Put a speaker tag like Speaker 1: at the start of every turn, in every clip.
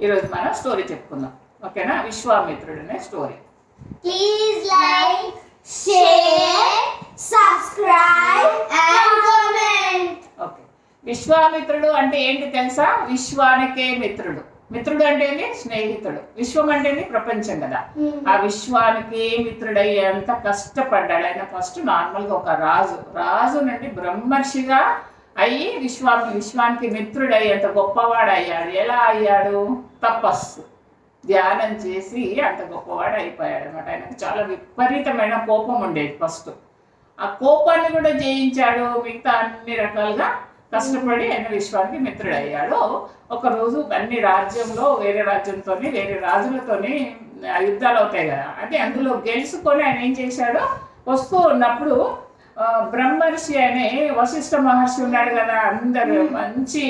Speaker 1: ఈరోజు మనం స్టోరీ చెప్పుకుందాం. ఓకేనా? విశ్వామిత్రుడు అనే story.
Speaker 2: Please like, share, subscribe and comment.
Speaker 1: Okay, విశ్వామిత్రుడు అంటే ఏంటి తెలుసా? విశ్వానికే మిత్రుడు. మిత్రుడు అంటే ఏంటి? స్నేహితుడు. విశ్వం అంటే ఏంటి? ప్రపంచం కదా. ఆ విశ్వానికి మిత్రుడయ్యేంత కష్టపడ్డాడు ఆయన. ఫస్ట్ నార్మల్గా ఒక రాజు నుండి బ్రహ్మర్షిగా అయ్యి విశ్వానికి మిత్రుడయ్యేంత గొప్పవాడు అయ్యాడు. ఎలా అయ్యాడు? తపస్సు, ధ్యానం చేసి అంత గొప్పవాడు అయిపోయాడు అనమాట. ఆయనకు చాలా విపరీతమైన కోపం ఉండేది. ఫస్ట్ ఆ కోపాన్ని కూడా జయించాడు. మిగతా అన్ని రకాలుగా కష్టపడి ఆయన విశ్వానికి మిత్రుడయ్యాడు. ఒకరోజు అన్ని రాజ్యంలో వేరే రాజ్యంతోని వేరే రాజులతోని యుద్ధాలు అవుతాయి కదా. అంటే అందులో గెలుచుకొని ఆయన ఏం చేశాడు? వస్తూ ఉన్నప్పుడు బ్రహ్మర్షి అనే వశిష్ఠ మహర్షి ఉన్నాడు కదా. అందరు మంచి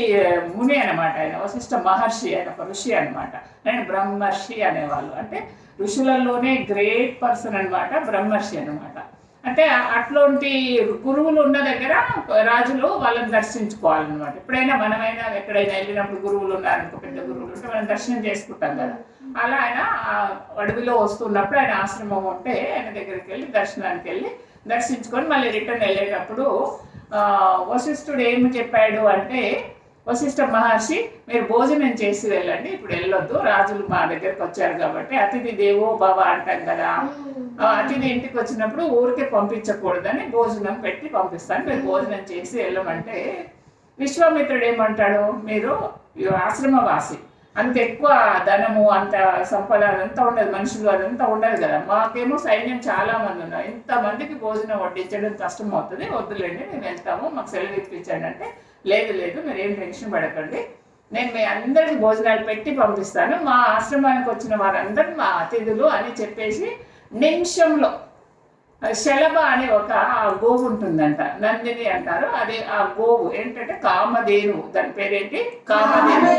Speaker 1: ముని అనమాట ఆయన. వశిష్ఠ మహర్షి ఆయన ఒక ఋషి అనమాట. ఆయన బ్రహ్మర్షి అనేవాళ్ళు. అంటే ఋషులలోనే గ్రేట్ పర్సన్ అనమాట బ్రహ్మర్షి అనమాట. అంటే అట్లాంటి గురువులు ఉన్న దగ్గర రాజులు వాళ్ళని దర్శించుకోవాలన్నమాట. ఎప్పుడైనా మనమైనా ఎక్కడైనా వెళ్ళినప్పుడు గురువులు ఉన్నారనుకో, పెద్ద గురువులు ఉంటే మనం దర్శనం చేసుకుంటాం కదా. అలా ఆయన అడవిలో వస్తున్నప్పుడు ఆయన ఆశ్రమం ఉంటే ఆయన దగ్గరికి వెళ్ళి దర్శనానికి వెళ్ళి దర్శించుకొని మళ్ళీ రిటర్న్ వెళ్ళేటప్పుడు వశిష్ఠుడు ఏమి చెప్పాడు అంటే, వశిష్ఠ మహర్షి మీరు భోజనం చేసి వెళ్ళండి, ఇప్పుడు వెళ్ళొద్దు, రాజులు మా దగ్గరకు వచ్చారు కాబట్టి. అతిథి దేవో భవ అంటాం కదా. అతిథి ఇంటికి వచ్చినప్పుడు ఊరికే పంపించకూడదని భోజనం పెట్టి పంపిస్తాను, మీరు భోజనం చేసి వెళ్ళమంటే విశ్వామిత్రుడు ఏమంటాడు, మీరు ఆశ్రమవాసి, అంత ఎక్కువ ధనము అంత సంపద అదంతా ఉండదు, మనుషులు అదంతా ఉండదు కదా. మాకేమో సైన్యం చాలా మంది ఉన్నారు, ఇంతమందికి భోజనం వడ్డించడం కష్టం అవుతుంది, వద్దులేండి మేము వెళ్తాము, మాకు సెలవు ఇప్పించండి అంటే, లేదు మీరు ఏం టెన్షన్ పడకండి, నేను మీ అందరికి భోజనాలు పెట్టి పంపిస్తాను, మా ఆశ్రమానికి వచ్చిన వారందరూ మా అతిథులు అని చెప్పేసి నిమిషంలో శలభ అనే ఒక గోవు ఉంటుందంట, నందిని అంటారు. అది ఆ గోవు ఏంటంటే కామధేను, దాని పేరేంటి? కామధేను.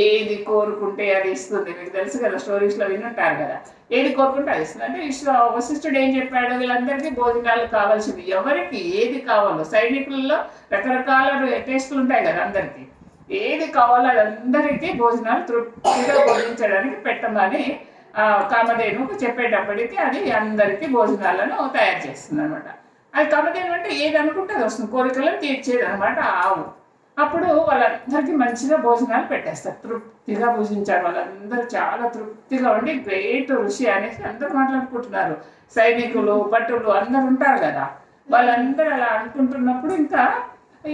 Speaker 1: ఏది కోరుకుంటే అది ఇస్తుంది. మీకు తెలుసు కదా, స్టోరీస్ లో వినుంటారు కదా. ఏది కోరుకుంటే అది ఇస్తుంది. అంటే వశిష్ఠుడు ఏం చెప్పాడు, వీళ్ళందరికీ భోజనాలు కావాల్సింది, ఎవరికి ఏది కావాలో, సైనికులలో రకరకాల టేస్టులు ఉంటాయి కదా, అందరికీ ఏది కావాలో అదందరికీ భోజనాలు తృప్తిగా భోజించడానికి పెట్టమని కామధేనుకు చెప్పేటప్పటికి అది అందరికీ భోజనాలను తయారు చేస్తుంది అనమాట. అది కామధేను అంటే ఏది అనుకుంటే అది వస్తుంది, కోరికలను తీర్చేది అనమాట ఆవు. అప్పుడు వాళ్ళందరికీ మంచిగా భోజనాలు పెట్టేస్తారు, తృప్తిగా భోజించారు. వాళ్ళందరూ చాలా తృప్తిగా ఉండి గ్రేట్ ఋషి అనేసి అందరూ మాట్లాడుకుంటున్నారు. సైనికులు, భటులు అందరు ఉంటారు కదా, వాళ్ళందరూ అలా అనుకుంటున్నప్పుడు ఇంకా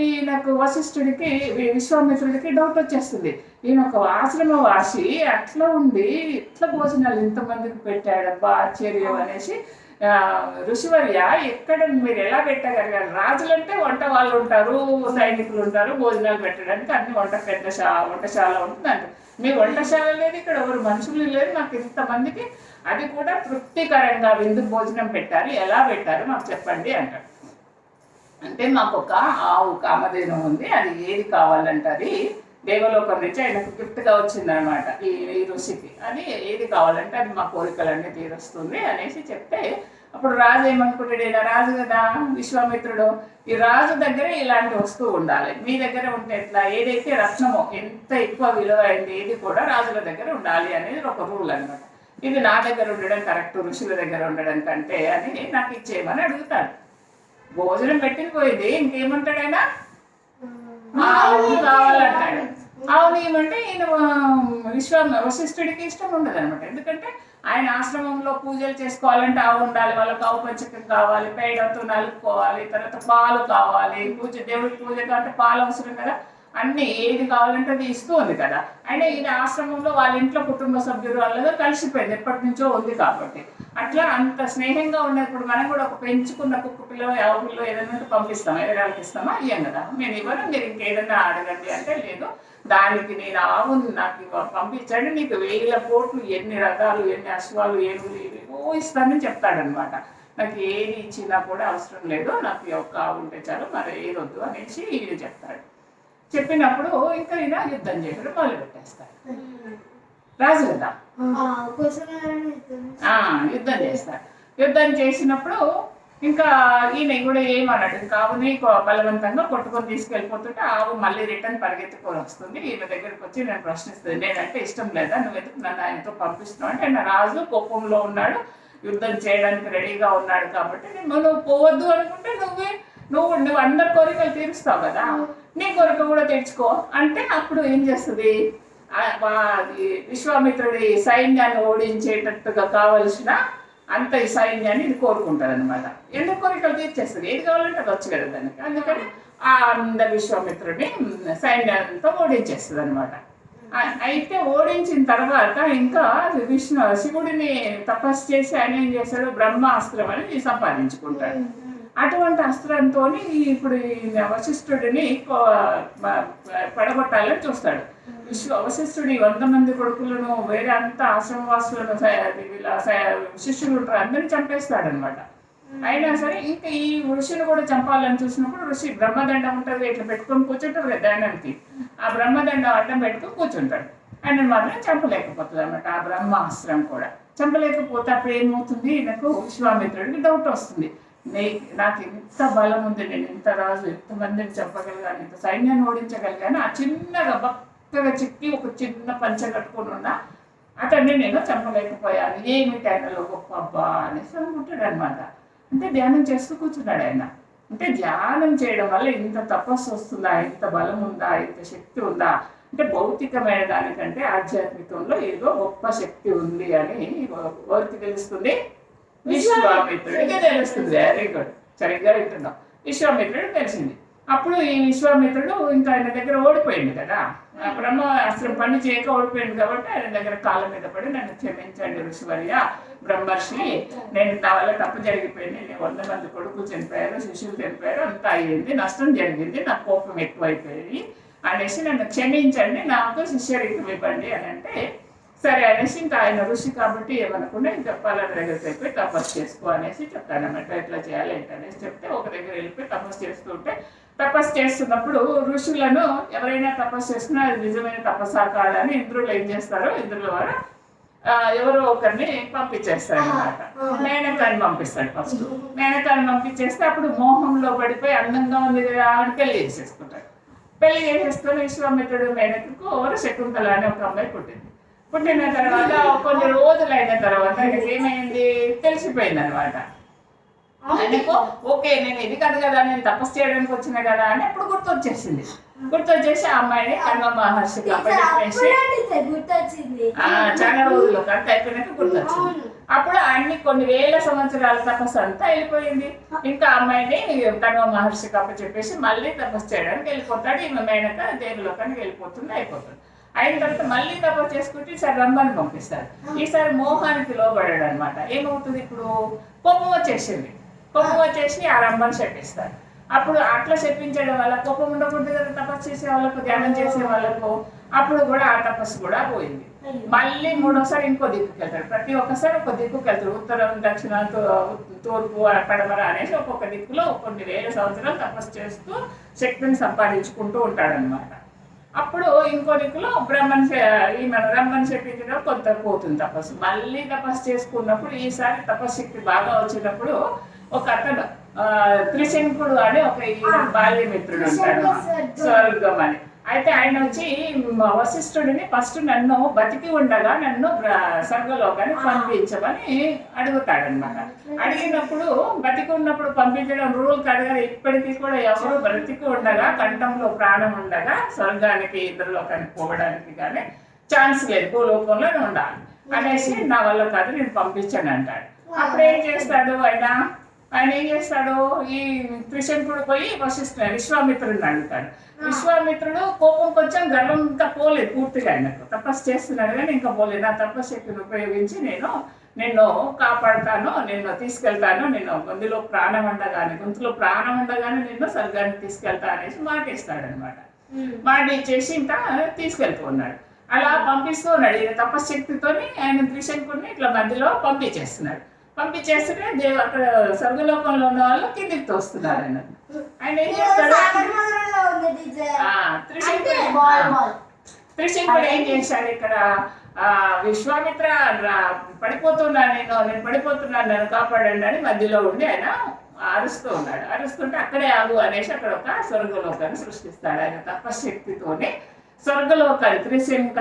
Speaker 1: ఈయనకు వశిష్ఠుడికి విశ్వామిత్రుడికి డౌట్ వచ్చేస్తుంది. ఈయన ఒక ఆశ్రమవాసి అట్లా ఉండి ఇట్లా భోజనాలు ఇంతమందికి పెట్టాడబ్బా, ఆశ్చర్యం అనేసి, ఋషివర్య ఎక్కడ మీరు ఎలా పెట్టగలిగారు? రాజులంటే వంట వాళ్ళు ఉంటారు, సైనికులు ఉంటారు, భోజనాలు పెట్టడానికి అన్ని వంటశాల ఉంటుందంట. మీ వంటశాల లేదు, ఇక్కడ ఎవరు మనుషులు లేదు, నాకు ఇంతమందికి అది కూడా తృప్తికరంగా విందు భోజనం పెట్టారు, ఎలా పెట్టారు మాకు చెప్పండి అంటారు. అంటే మాకు ఒక ఆవు కామధేను ఉంది, అది ఏది కావాలంటే అది దేవలోకం నుంచి ఆయనకు గిఫ్ట్గా వచ్చిందనమాట ఈ ఋషికి. అది ఏది కావాలంటే అది మా కోరికలన్నీ తీరుస్తుంది అనేసి చెప్తే, అప్పుడు రాజు ఏమనుకుంటాడు, ఇలా రాజు కదా విశ్వామిత్రుడు, ఈ రాజు దగ్గర ఇలాంటి వస్తువు ఉండాలి, మీ దగ్గర ఉంటే ఎట్లా? ఏదైతే రత్నమో, ఎంత ఎక్కువ విలువ అయింది ఏది కూడా రాజుల దగ్గర ఉండాలి అనేది ఒక రూల్ అనమాట. ఇది నా దగ్గర ఉండడం కరెక్ట్, ఋషుల దగ్గర ఉండడం కంటే అని నాకు ఇచ్చేయమని అడుగుతాడు. భోజనం పెట్టిన పోయింది, ఇంకేమంటాడు ఆయన? ఆవు కావాలంటాడు. ఆవుని ఏమంటే ఈయన వశిష్ఠుడికి ఇష్టం ఉండదు అనమాట. ఎందుకంటే ఆయన ఆశ్రమంలో పూజలు చేసుకోవాలంటే ఆవు ఉండాలి, వాళ్ళకి ఆవు పంచకం కావాలి, పేడతో నలుపుకోవాలి, తర్వాత పాలు కావాలి, దేవుడికి పూజ కాబట్టి పాలు అవసరం కదా, అన్ని ఏది కావాలంటే అది ఇస్తూ ఉంది కదా. అయినా ఈయన ఆశ్రమంలో వాళ్ళ ఇంట్లో కుటుంబ సభ్యులు వాళ్ళతో కలిసిపోయింది, ఎప్పటి నుంచో ఉంది కాబట్టి. అట్లా అంత స్నేహంగా ఉన్నప్పుడు మనం కూడా ఒక పెంచుకున్న కుక్క పిల్ల, ఆవు పిల్ల ఏదైనా పంపిస్తామా, ఎదరాలకి ఇస్తామా? ఇయ్యం కదా. నేను ఇవ్వను, మీరు ఇంకేదైనా అడగండి అంటే, లేదు దానికి నేను ఆవుని నాకు పంపించండి, నీకు 1000 కోట్లు, ఎన్ని రథాలు, ఎన్ని అశ్వాలు, ఏనుగులు ఇవేవో ఇస్తానని చెప్తాడనమాట. నాకు ఏది ఇచ్చినా కూడా అవసరం లేదు, నాకు ఒక్క ఆవు ఉంటే చాలు, మరి ఏది వద్దు అనేసి ఇది చెప్తాడు. చెప్పినప్పుడు ఇంకా ఈయన యుద్ధం చేయడం మొదలు పెట్టేస్తాడు. రాజు కదా, యుద్ధం చేస్తాడు. యుద్ధం చేసినప్పుడు ఇంకా ఈయన కూడా ఏమన్నాడు, ఇంకా ఆవుని బలవంతంగా కొట్టుకొని తీసుకెళ్ళిపోతుంటే ఆవు మళ్ళీ రిటర్న్ పరిగెత్తుకొని వస్తుంది. ఈయన దగ్గరికి వచ్చి నేను ప్రశ్నిస్తుంది, నేనంటే ఇష్టం లేదా, నువ్వు ఎందుకు నన్ను ఆయనతో పంపిస్తున్నావు అంటే, ఆయన రాజు కోపంలో ఉన్నాడు, యుద్ధం చేయడానికి రెడీగా ఉన్నాడు కాబట్టి నువ్వు పోవద్దు అనుకుంటే నువ్వు అందరి కోరికలు తీరుస్తావు కదా, నీ కోరిక కూడా తీర్చుకో అంటే అప్పుడు ఏం చేస్తుంది, విశ్వామిత్రుడి సైన్యాన్ని ఓడించేటట్టుగా కావలసిన అంత ఈ సైన్యాన్ని ఇది కోరుకుంటారు అనమాట. ఎందుకు కోరికలు తీర్చేస్తుంది, ఏది కావాలంటే అది వచ్చు కదా దానికి. అందుకని ఆ అందరి విశ్వామిత్రుడిని సైన్యంతో ఓడించేస్తుంది అనమాట. అయితే ఓడించిన తర్వాత ఇంకా శివుడిని తపస్సు చేసి ఆయన ఏం చేశాడు, బ్రహ్మాస్త్రం అని సంపాదించుకుంటాడు. అటువంటి అస్త్రంతో ఇప్పుడు వశిష్ఠుడిని పడగొట్టాలని చూస్తాడు. వశిష్ఠుడి 100 మంది కొడుకులను వేరే అంతా ఆశ్రమవాసులను శిష్యులు ఉంటారు అందరినీ చంపేస్తాడు అనమాట. అయినా సరే ఇంకా ఈ ఋషిని కూడా చంపాలని చూసినప్పుడు ఋషి బ్రహ్మదండం ఉంటుంది, ఇట్లా పెట్టుకొని కూర్చుంటారు కదా ధ్యానానికి, ఆ బ్రహ్మదండం అడ్డం పెట్టుకొని కూర్చుంటాడు. ఆయన మాత్రం చంపలేకపోతుంది అనమాట. ఆ బ్రహ్మాస్త్రం కూడా చంపలేకపోతే అప్పుడు ఏమవుతుంది, నాకు విశ్వామిత్రుడికి డౌట్ వస్తుంది, నాకు ఇంత బలం ఉంది, నేను ఇంత రాజు ఎంతమందిని చంపగలిగాను, ఇంత సైన్యాన్ని ఓడించగలిగాను, ఆ చిన్నగా భక్తగా చిక్కి ఒక చిన్న పంచ కట్టుకుని ఉన్నా అతన్ని నేను చంపలేకపోయాను, ఏమిటి ఆయనలో గొప్ప అబ్బా అనేసి అనుకుంటాడు అనమాట. అంటే ధ్యానం చేస్తూ కూర్చున్నాడు ఆయన. అంటే ధ్యానం చేయడం వల్ల ఇంత తపస్సు వస్తుందా, ఇంత బలం ఉందా, ఇంత శక్తి ఉందా అంటే భౌతికమైన దానికంటే ఆధ్యాత్మికంలో ఏదో గొప్ప శక్తి ఉంది అని ఎవరికి తెలుస్తుంది, విశ్వామిత్రుడికి తెలుస్తుంది. వెరీ గుడ్, సరిగ్గా వింటున్నాం. విశ్వామిత్రుడికి తెలిసింది. అప్పుడు ఈ విశ్వామిత్రుడు ఇంకా ఆయన దగ్గర ఓడిపోయింది కదా, బ్రహ్మాస్త్రం పని చేయక ఓడిపోయింది కాబట్టి ఆయన దగ్గర కాళ్ళ మీద పడి, నన్ను క్షమించండి ఋషివర్య, బ్రహ్మర్షి, నేను నా వల్ల తప్పు జరిగిపోయింది, నేను 100 మంది కొడుకులు చనిపోయారు, శిష్యులు చనిపోయారు, అంతా అయ్యింది, నష్టం జరిగింది, నాకు కోపం ఎక్కువైపోయింది అనేసి నన్ను క్షమించండి, నాకు శిష్యరికం ఇవ్వండి అని అంటే, సరే అనేసి ఇంకా ఆయన ఋషి కాబట్టి ఏమనుకుంటే ఇంకా పలానా దగ్గరికి వెళ్ళిపోయి తపస్సు చేసుకో అనేసి చెప్తానన్నమాట. ఎట్లా చేయాలి ఏంటనేసి చెప్తే ఒక దగ్గర వెళ్ళిపోయి తపస్సు చేస్తుంటే, తపస్సు చేస్తున్నప్పుడు ఋషులను ఎవరైనా తపస్సు చేస్తున్నా అది నిజమైన తపస్సా కాదని ఇంద్రులు ఏం చేస్తారు, ఇంద్రుల వారు ఎవరో ఒకరిని పంపించేస్తాడు అనమాట. మేనకాన్ని పంపిస్తాడు. ఫస్ట్ మేనకాన్ని పంపించేస్తే అప్పుడు మోహంలో పడిపోయి అందంగా ఉంది కదా అని పెళ్లి చేసేసుకుంటాడు. పెళ్లి చేసేసుకొని విశ్వామిత్రుడు మేనకు శకుంతల అనే ఒక అమ్మాయి పుట్టింది. పుట్టిన తర్వాత కొన్ని రోజులు అయిన తర్వాత ఆయనకి ఏమైంది తెలిసిపోయింది అనమాట. ఆయనకు ఓకే నేను ఇది కాదు కదా, నేను తపస్సు చేయడానికి వచ్చిన కదా అని అప్పుడు గుర్తొచ్చేసింది. గుర్తొచ్చేసి ఆ అమ్మాయిని కన్వ మహర్షికి అప్పచెప్పేసి చాలా రోజులు అంత అయిపోయినాక గుర్తొచ్చింది. అప్పుడు ఆయన్ని కొన్ని వేల సంవత్సరాల తపస్సు అంతా వెళ్ళిపోయింది. ఇంకా అమ్మాయిని కన్వ మహర్షికి అప్పచెప్పేసి మళ్ళీ తపస్సు చేయడానికి వెళ్ళిపోతాడు. ఈమె మేనక దేవలోకానికి వెళ్ళిపోతుంది, అయిపోతుంది. అయిన తర్వాత మళ్ళీ తపస్సు చేసుకుంటే ఈసారి రమ్మని పంపిస్తారు. ఈసారి మోహానికి లోబడాడు అనమాట. ఏమవుతుంది, ఇప్పుడు కోపం వచ్చేసింది. కోపం వచ్చేసి ఆ రంభని శపిస్తారు. అప్పుడు అట్లా శపించడం వల్ల కోపం ఉండకూడదు కదా తపస్సు చేసే వాళ్ళకు, ధ్యానం చేసే వాళ్ళకు. అప్పుడు కూడా ఆ తపస్సు కూడా పోయింది. మళ్ళీ 3వసారి ఇంకో దిక్కుకి వెళ్తాడు. ప్రతి ఒక్కసారి ఒక దిక్కుకి వెళ్తాడు. ఉత్తరం, దక్షిణ, తూర్పు, పడమర అనేసి ఒక్కొక్క దిక్కులో కొన్ని వేల సంవత్సరాలు తపస్సు చేస్తూ శక్తిని సంపాదించుకుంటూ ఉంటాడనమాట. అప్పుడు ఇంకో దిక్కులో బ్రహ్మని చెప్పించడం కొంత పోతుంది తపస్సు. మళ్ళీ తపస్సు చేసుకున్నప్పుడు ఈసారి తపస్శక్తి బాగా వచ్చినప్పుడు ఒక అతను త్రిశంకుడు అని ఒక బాల్యమిత్రుడు ఉంటాడు, స్వర్గం అని. అయితే ఆయన వచ్చి వశిష్ఠుడిని ఫస్ట్ నన్ను బతికి ఉండగా నన్ను స్వర్గలోకాన్ని పంపించమని అడుగుతాడనమాట. అడిగినప్పుడు బతికి ఉన్నప్పుడు పంపించడం రూల్ కాదు కదా, ఇప్పటికీ కూడా ఎవరు బ్రతికి ఉండగా కంఠంలో ప్రాణం ఉండగా స్వర్గానికి ఇంద్రలోకానికి పోవడానికి కానీ ఛాన్స్ లేదు, భూలోకంలో ఉండాలి అనేసి నా వల్ల కాదు నేను పంపించాను అంటాడు. అప్పుడు ఏం చేస్తాడు ఆయన ఏం చేస్తాడు, ఈ త్రిశంకుడు పోయి విశ్వామిత్రుడిని అడుగుతాడు. విశ్వామిత్రుడు కోపం కొంచెం గర్వం ఇంకా పోలేదు పూర్తిగా, ఆయనకు తపస్సు చేస్తున్నాడు కానీ ఇంకా పోలేదు. నా తపస్శక్తిని ఉపయోగించి నేను నిన్ను కాపాడుతాను, నిన్ను తీసుకెళ్తాను, నిన్ను గొంతులో ప్రాణం ఉండగానే నిన్ను స్వర్గానికి తీసుకెళ్తా అనేసి మాట ఇస్తాడనమాట. మాట ఇచ్చేసి ఇంకా తీసుకెళ్తూ ఉన్నాడు. అలా పంపిస్తూ ఉన్నాడు. ఈయన తపశ్శక్తితో ఆయన త్రిశంకుడిని ఇట్లా మధ్యలో పంపించేస్తుంటే అక్కడ స్వర్గలోకంలో ఉన్న వాళ్ళు కిందికి తోస్తున్నారు. ఆయన ఏం చేస్తాడు, త్రిశంకుడు ఏం చేశాడు, ఇక్కడ విశ్వామిత్ర నేను పడిపోతున్నాను, నన్ను కాపాడండి అని మధ్యలో ఉండి ఆయన అరుస్తూ ఉన్నాడు. అరుస్తుంటే అక్కడే ఆగు అనేసి అక్కడ ఒక స్వర్గలోకాన్ని సృష్టిస్తాడు. ఆయన తపశక్తితోనే స్వర్గలోకాన్ని, త్రిశంక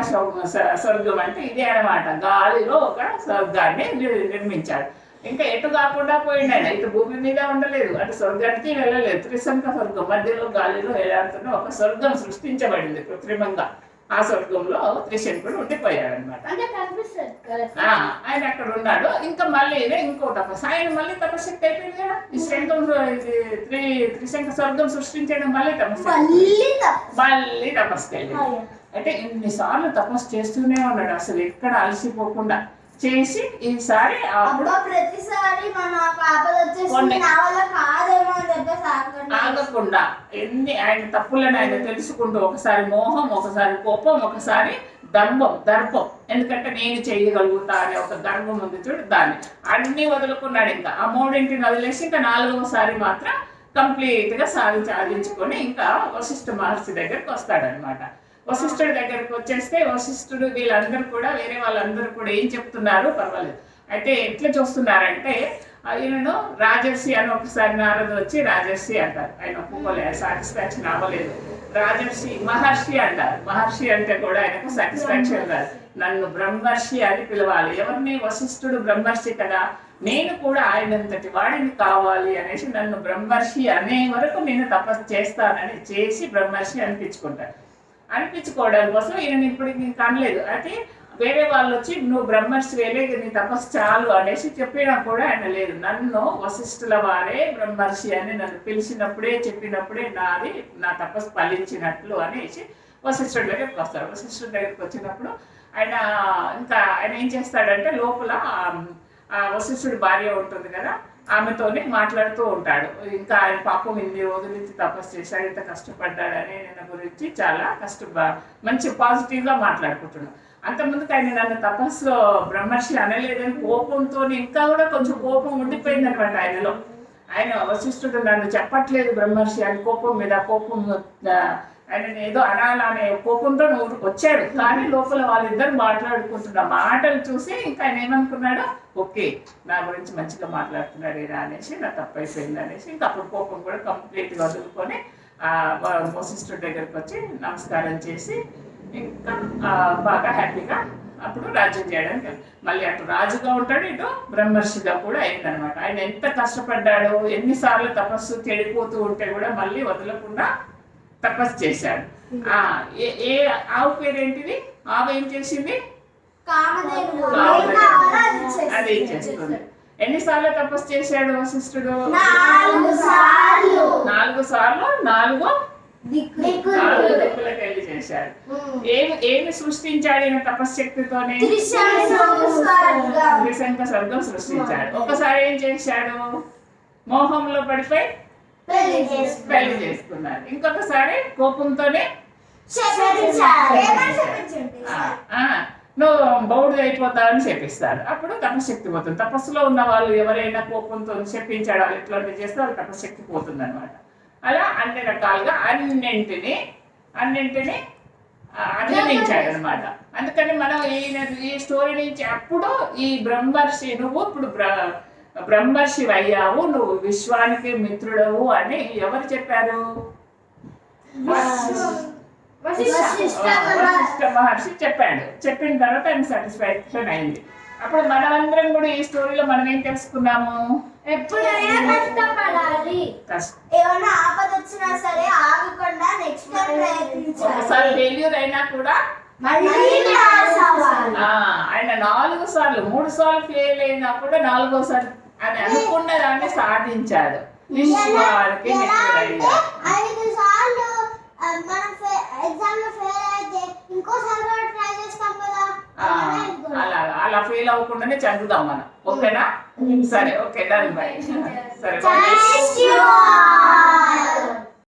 Speaker 1: స్వర్గం అంటే ఇదే అనమాట. గాలిలో ఒక స్వర్గాన్ని నిర్మించాడు. ఇంకా ఎటు కాకుండా పోయిండు ఆయన. ఇటు భూమి మీద ఉండలేదు, అటు స్వర్గానికి వెళ్ళలేదు. త్రిశంక స్వర్గం మధ్యలో గాలిలో వేలాడుతున్న ఒక స్వర్గం సృష్టించబడింది కృత్రిమంగా. ఆ స్వర్గంలో త్రిశంకుడు ఉండిపోయాడు అనమాట. ఆయన అక్కడ ఉన్నాడు. ఇంకా మళ్ళీ ఇంకో తపస్సు, ఆయన మళ్ళీ తపశక్తి అయిపోయింది కదా. ఈ శంఖం త్రిశంక స్వర్గం సృష్టించడం మళ్ళీ తపస్సు, మళ్ళీ తపస్సు వెళ్ళింది. అంటే ఇన్నిసార్లు తపస్సు చేస్తూనే ఉన్నాడు, అసలు ఎక్కడ అలసిపోకుండా చేసి ఈసారి
Speaker 2: ప్రతిసారి
Speaker 1: ఆగకుండా ఎన్ని ఆయన తప్పులను ఆయన తెలుసుకుంటూ, ఒకసారి మోహం, ఒకసారి కోపం, ఒకసారి దర్పం. ఎందుకంటే నేను చేయగలుగుతా అనే ఒక గర్వం ఉంది చూడు, దాన్ని అన్ని వదులుకున్నాడు. ఇంకా ఆ మూడింటిని వదిలేసి ఇంకా 4వసారి మాత్రం కంప్లీట్ గా సాధించుకొని ఇంకా వశిష్ఠ మహర్షి దగ్గరికి వస్తాడనమాట. వశిష్ఠుడి దగ్గరికి వచ్చేస్తే వశిష్ఠుడు వీళ్ళందరూ కూడా, వేరే వాళ్ళందరూ కూడా ఏం చెప్తున్నారు పర్వాలేదు. అయితే ఎట్లా చూస్తున్నారంటే, ఈయనను రాజర్షి అని ఒకసారి నారదు వచ్చి రాజర్షి అంటారు. ఆయన ఒప్పుకోలేదు, సాటిస్ఫాక్షన్ అవ్వలేదు. రాజర్షి మహర్షి అంటారు. మహర్షి అంటే కూడా ఆయనకు సాటిస్ఫాక్షన్ కాదు. నన్ను బ్రహ్మర్షి అని పిలవాలి. ఎవరిని? వశిష్ఠుడు బ్రహ్మర్షి కదా, నేను కూడా ఆయనంతటి వాడిని కావాలి అనేసి నన్ను బ్రహ్మర్షి అనే వరకు నేను తపస్సు చేస్తానని చేసి బ్రహ్మర్షి అనిపించుకోవడం కోసం ఈయన ఇప్పుడు ఇంకా అనలేదు. అయితే వేరే వాళ్ళు వచ్చి నువ్వు బ్రహ్మర్షి వేలే, నీ తపస్సు చాలు అనేసి చెప్పినా కూడా ఆయన లేదు. నన్ను వశిష్ఠుల వారే బ్రహ్మర్షి అని నన్ను పిలిచినప్పుడే, చెప్పినప్పుడే నా తపస్సు ఫలించినట్లు అనేసి వశిష్ఠుడి దగ్గరికి వస్తాడు. వశిష్ఠుడి దగ్గరికి వచ్చినప్పుడు ఆయన ఏం చేస్తాడంటే, లోపల వశిష్ఠుడి భార్య ఉంటుంది కదా, ఆమెతోనే మాట్లాడుతూ ఉంటాడు. ఇంకా ఆయన పాపం ఇన్ని రోజుల నుంచి తపస్సు చేశాడు, ఇంత కష్టపడ్డాడని ఆయన గురించి చాలా మంచి పాజిటివ్గా మాట్లాడుకుంటున్నాడు. అంతకుముందుకు ఆయన నన్ను తపస్సు బ్రహ్మర్షి అనలేదని కోపంతో ఇంకా కూడా కొంచెం కోపం ఉండిపోయింది అనమాట ఆయనలో. ఆయన వశిష్ఠుడు నన్ను చెప్పట్లేదు బ్రహ్మర్షి అని కోపం ఆయన ఏదో అనాలనే కోపంతో వచ్చాడు. కానీ లోపల వాళ్ళిద్దరు మాట్లాడుకుంటున్న మాటలు చూసి ఇంకా ఆయన ఏమనుకున్నాడు, ఓకే నా గురించి మంచిగా మాట్లాడుతున్నాడు ఈయన అనేసి, నా తప్పు అయిపోయింది అనేసి ఇంకా అప్పుడు కోపం కూడా కంప్లీట్గా వదులుకొని వశిష్ఠుడి దగ్గరికి వచ్చి నమస్కారం చేసి ఇంకా బాగా హ్యాపీగా అప్పుడు రాజ్యం చేయడానికి మళ్ళీ అటు రాజుగా ఉంటాడు, ఇటు బ్రహ్మర్షిగా కూడా అయిందనమాట. ఆయన ఎంత కష్టపడ్డాడో, ఎన్నిసార్లు తపస్సు చెడిపోతూ ఉంటే కూడా మళ్ళీ వదలకుండా తపస్సు చేశాడు. ఏ ఆవు పేరేంటిది? ఆవు ఏం చేసింది? అది ఏం చేస్తుంది? ఎన్నిసార్లు తపస్సు చేశాడు వశిష్ఠుడు? 4 సార్లు 4 దిక్కులకు వెళ్ళి చేశాడు. ఏమి సృష్టించాడు ఈయన తపశ్శక్తితోనే? త్రిశంక స్వర్గం సృష్టించాడు. ఒకసారి ఏం చేశాడు? మోహంలో పడిపోయి పెళ్లి చేసుకున్నారు. ఇంకొకసారి కోపంతోనే నువ్వు బౌడు అయిపోతావని చెప్పిస్తాడు. అప్పుడు తపశక్తి పోతుంది. తపస్సులో ఉన్న వాళ్ళు ఎవరైనా కోపంతో చెప్పించాడు వాళ్ళు ఇట్లాంటివి చేస్తే వాళ్ళు తపశక్తి పోతుంది అనమాట. అలా అన్ని రకాలుగా అన్నింటినీ అధిగమించాడు అనమాట. అందుకని మనం ఈ స్టోరీ నుంచి అప్పుడు ఈ బ్రహ్మర్షి, నువ్వు ఇప్పుడు బ్రహ్మర్షి అయ్యావు, నువ్వు విశ్వానికి మిత్రుడవు అని ఎవరు చెప్పారు? వశిష్ఠ మహర్షి చెప్పాడు. చెప్పిన తర్వాత ఆయన సాటిస్ఫాక్షన్ అయింది. అప్పుడు మనమందరం కూడా ఈ స్టోరీలో మనం ఏం తెలుసుకున్నాము?
Speaker 2: ఎప్పుడైనా కష్టపడాలి, ఏమైనా ఆపద వచ్చినా సరే ఆగకుండా నెక్స్ట్ టైం ప్రయత్నించాలి.
Speaker 1: ఒకసారి ఫెయిల్యూర్ అయినా కూడా ఆయన 4 సార్లు 3 సార్లు ఫెయిల్ అయినా కూడా 4వసారి అని అనుకున్న దాన్ని సాధించాడు. విశ్వానికి మిత్రుడయ్యాడు.
Speaker 2: 5 సార్లు మనం ఎగ్జామ్ లో ఫెయిల్ అయితే ఇంకోసారి కూడా ట్రై చేస్తాం కదా,
Speaker 1: అలా ఫెయిల్ అవ్వకుండానే చదువుదాం మనం. ఓకేనా? సరే, ఓకే, డన్, బై. సరే.